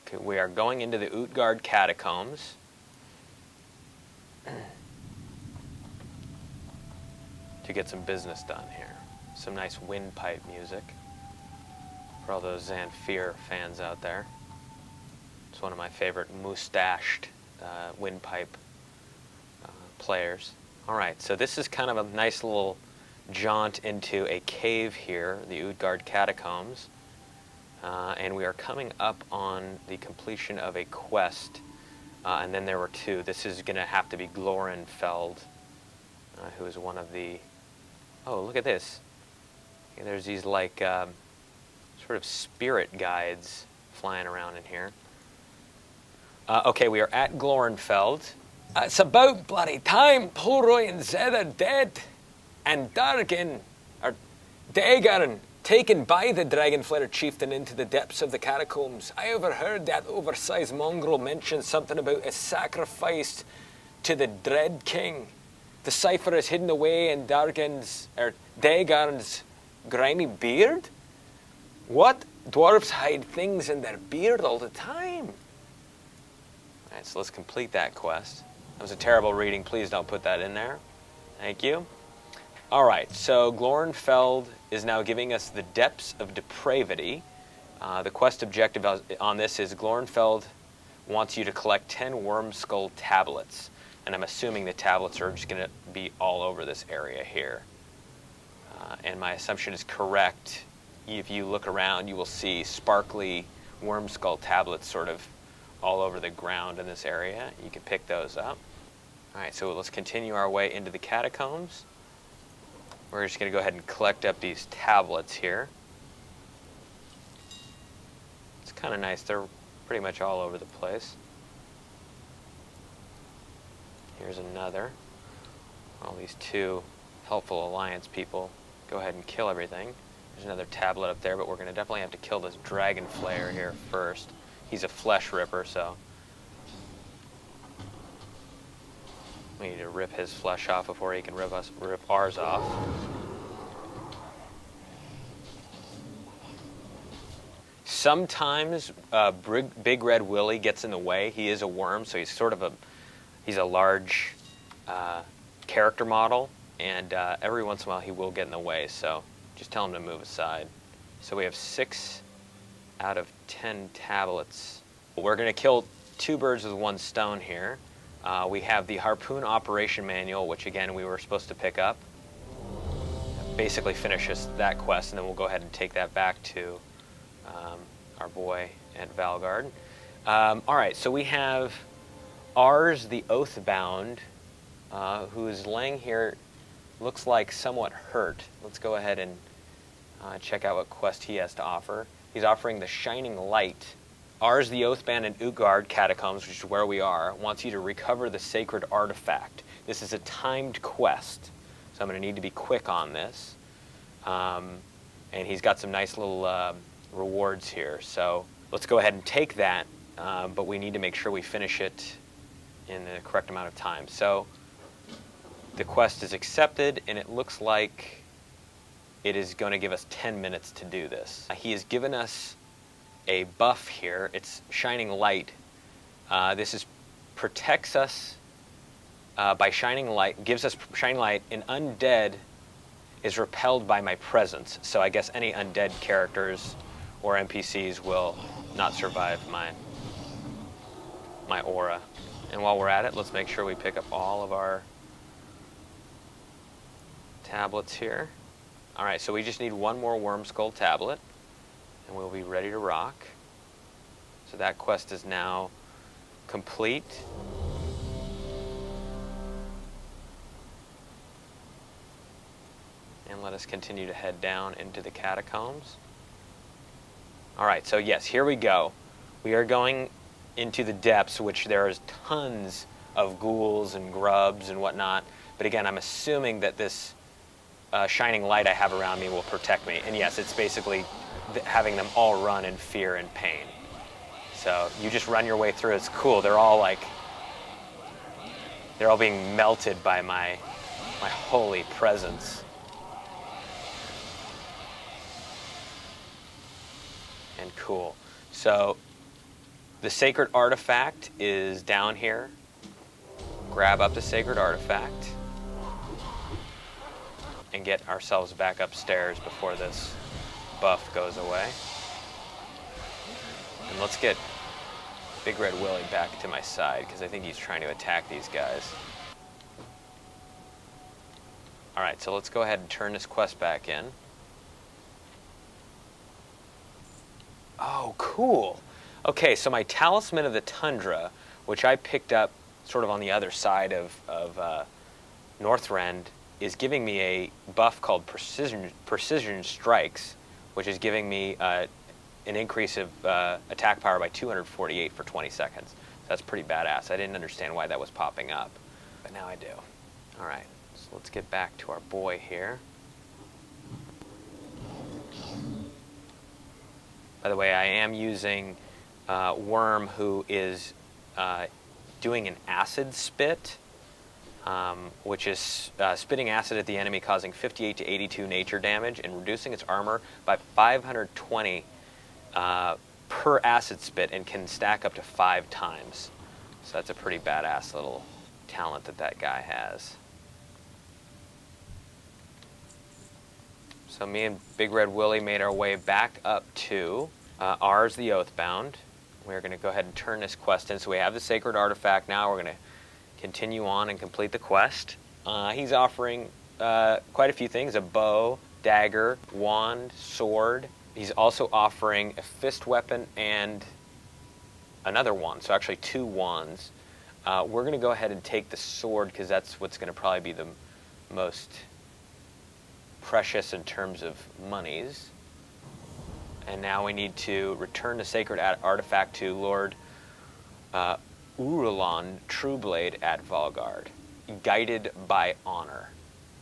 Okay, we are going into the Utgard catacombs. To get some business done here. Some nice windpipe music for all those Zanfir fans out there. It's one of my favorite mustached windpipe players. Alright, so this is kind of a nice little jaunt into a cave here, the Utgard catacombs. And we are coming up on the completion of a quest. And then there were two. This is going to have to be Glorenfeld, who is one of the... Oh, look at this. There's these like sort of spirit guides flying around in here. Okay, we are at Glorenfeld. It's about bloody time. Pulroy and Zed are dead. And Dargin, or Daegarn, taken by the Dragonflayer chieftain into the depths of the catacombs. I overheard that oversized mongrel mention something about a sacrifice to the Dread King. The cipher is hidden away in Daegarn's grimy beard? What? Dwarves hide things in their beard all the time. Alright, so let's complete that quest. That was a terrible reading. Please don't put that in there. Thank you. Alright, so Glorenfeld is now giving us the depths of depravity. The quest objective on this is Glorenfeld wants you to collect 10 worm skull tablets. And I'm assuming the tablets are just going to be all over this area here. And my assumption is correct. If you look around, you will see sparkly worm skull tablets sort of all over the ground in this area. You can pick those up. Alright, so let's continue our way into the catacombs. We're just going to go ahead and collect up these tablets here. It's kind of nice. They're pretty much all over the place. Here's another. All these two helpful alliance people go ahead and kill everything. There's another tablet up there, but we're going to definitely have to kill this dragon flayer here first. He's a flesh ripper, so we need to rip his flesh off before he can rip ours off. Sometimes Big Red Willie gets in the way. He is a worm, so he's sort of he's a large character model, and every once in a while he will get in the way, so just tell him to move aside. So we have 6 out of 10 tablets. We're going to kill 2 birds with 1 stone here. We have the Harpoon Operation Manual, which again we were supposed to pick up. Basically finishes that quest, and then we'll go ahead and take that back to our boy at Valgard. Alright, so we have Ars the Oathbound, who is laying here, looks like somewhat hurt. Let's go ahead and check out what quest he has to offer. He's offering the Shining Light. Ars the Oathbound in Utgard Catacombs, which is where we are, wants you to recover the sacred artifact. This is a timed quest, so I'm going to need to be quick on this. And he's got some nice little rewards here, so let's go ahead and take that, but we need to make sure we finish it in the correct amount of time. So the quest is accepted, and it looks like it is going to give us 10 minutes to do this. He has given us a buff here. It's Shining Light. This protects us by shining light, gives us shining light. An undead is repelled by my presence. So I guess any undead characters or NPCs will not survive my aura. And while we're at it, let's make sure we pick up all of our tablets here. Alright, so we just need 1 more Worm Skull tablet, and we'll be ready to rock. So that quest is now complete. And let us continue to head down into the catacombs. Alright, so yes, here we go. We are going into the depths, which there is tons of ghouls and grubs and whatnot. But again, I'm assuming that this shining light I have around me will protect me. And yes, it's basically having them all run in fear and pain. So you just run your way through. It's cool. They're all being melted by my holy presence. And cool. So The sacred artifact is down here. Grab up the sacred artifact and get ourselves back upstairs before this buff goes away. And let's get Big Red Willie back to my side, because I think he's trying to attack these guys. Alright, so let's go ahead and turn this quest back in. Oh, cool. Okay, so my Talisman of the Tundra, which I picked up sort of on the other side of Northrend, is giving me a buff called Precision Strikes, which is giving me an increase of attack power by 248 for 20 seconds. So that's pretty badass. I didn't understand why that was popping up, but now I do. All right, so let's get back to our boy here. By the way, I am using Worm, who is doing an acid spit, which is spitting acid at the enemy, causing 58 to 82 nature damage and reducing its armor by 520 per acid spit, and can stack up to 5 times. So that's a pretty badass little talent that guy has. So me and Big Red Willie made our way back up to Ars the Oathbound. We're going to go ahead and turn this quest in. So we have the sacred artifact now. We're going to continue on and complete the quest. He's offering quite a few things: a bow, dagger, wand, sword. He's also offering a fist weapon and another wand, so actually 2 wands. We're going to go ahead and take the sword, because that's what's going to probably be the most precious in terms of monies. And now we need to return the sacred artifact to Lord Urulon Trueblade at Valgard. Guided by Honor.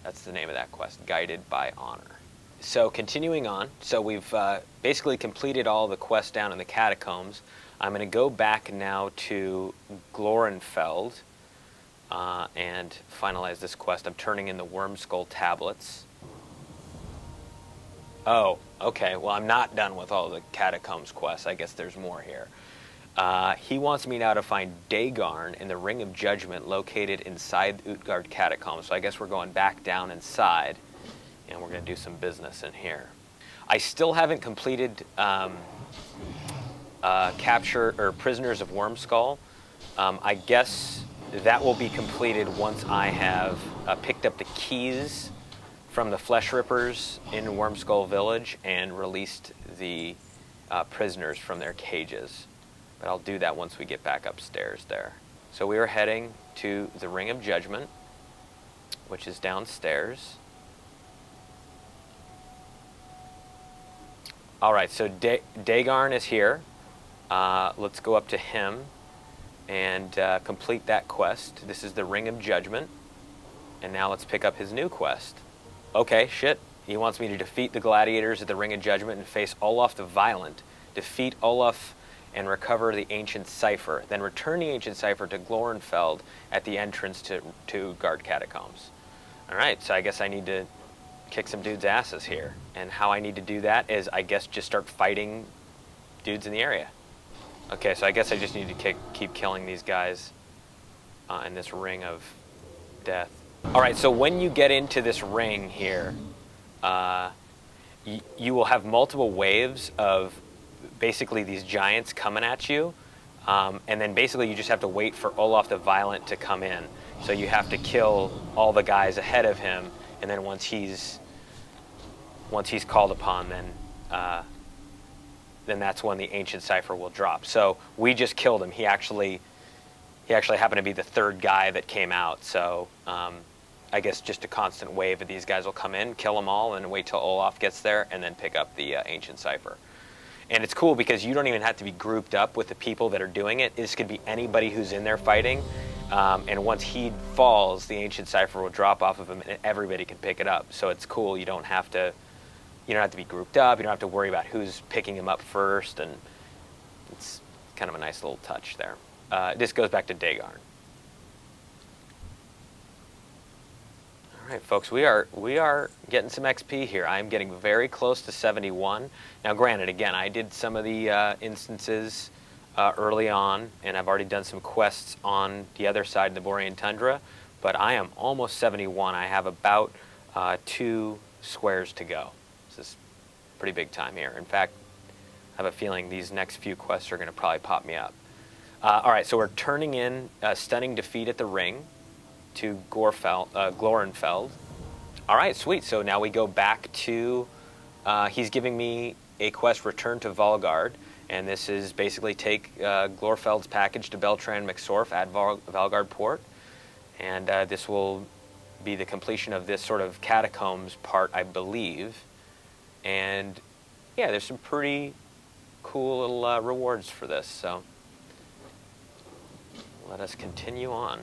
That's the name of that quest, Guided by Honor. So continuing on, so we've basically completed all the quests down in the catacombs. I'm going to go back now to Glorenfeld and finalize this quest. I'm turning in the Worm Skull tablets. Oh, okay, well, I'm not done with all the catacombs quests. I guess there's more here. He wants me now to find Dagarn in the Ring of Judgment located inside the Utgard catacombs. So I guess we're going back down inside, and we're going to do some business in here. I still haven't completed capture or Prisoners of Wormskull. I guess that will be completed once I have picked up the keys from the Flesh Rippers in Wormskull Village and released the prisoners from their cages. But I'll do that once we get back upstairs there. So we are heading to the Ring of Judgment, which is downstairs. Alright, so Dagarn is here. Let's go up to him and complete that quest. This is the Ring of Judgment. And now let's pick up his new quest. Okay, shit. He wants me to defeat the gladiators at the Ring of Judgment and face Olaf the Violent. Defeat Olaf and recover the Ancient Cipher. Then return the Ancient Cipher to Glorenfeld at the entrance to Guard Catacombs. Alright, so I guess I need to kick some dudes' asses here. And how I need to do that is, I guess, just start fighting dudes in the area. Okay, so I guess I just need to keep killing these guys in this ring of death. Alright, so when you get into this ring here, you will have multiple waves of basically these giants coming at you, and then basically you just have to wait for Olaf the Violent to come in. So you have to kill all the guys ahead of him, and then once he's called upon, then that's when the Ancient Cipher will drop. So we just killed him. He actually happened to be the 3rd guy that came out. So I guess just a constant wave of these guys will come in, kill them all, and wait till Olaf gets there, and then pick up the Ancient Cipher. And it's cool because you don't even have to be grouped up with the people that are doing it. This could be anybody who's in there fighting. And once he falls, the Ancient Cipher will drop off of him, and everybody can pick it up. So it's cool. You don't have to be grouped up. You don't have to worry about who's picking him up first. And it's kind of a nice little touch there. This goes back to Dagarn. All right, folks, we are getting some XP here. I'm getting very close to 71. Now, granted, again, I did some of the instances early on, and I've already done some quests on the other side of the Borean Tundra, but I am almost 71. I have about 2 squares to go. This is pretty big time here. In fact, I have a feeling these next few quests are going to probably pop me up. All right, so we're turning in a stunning defeat at the ring to Glorenfeld. All right, sweet. So now we go back to, he's giving me a quest, Return to Valgard, and this is basically take Glorfeld's package to Beltran McSorf at Valgard Port, and this will be the completion of this sort of catacombs part, I believe. And yeah, there's some pretty cool little rewards for this, so let us continue on.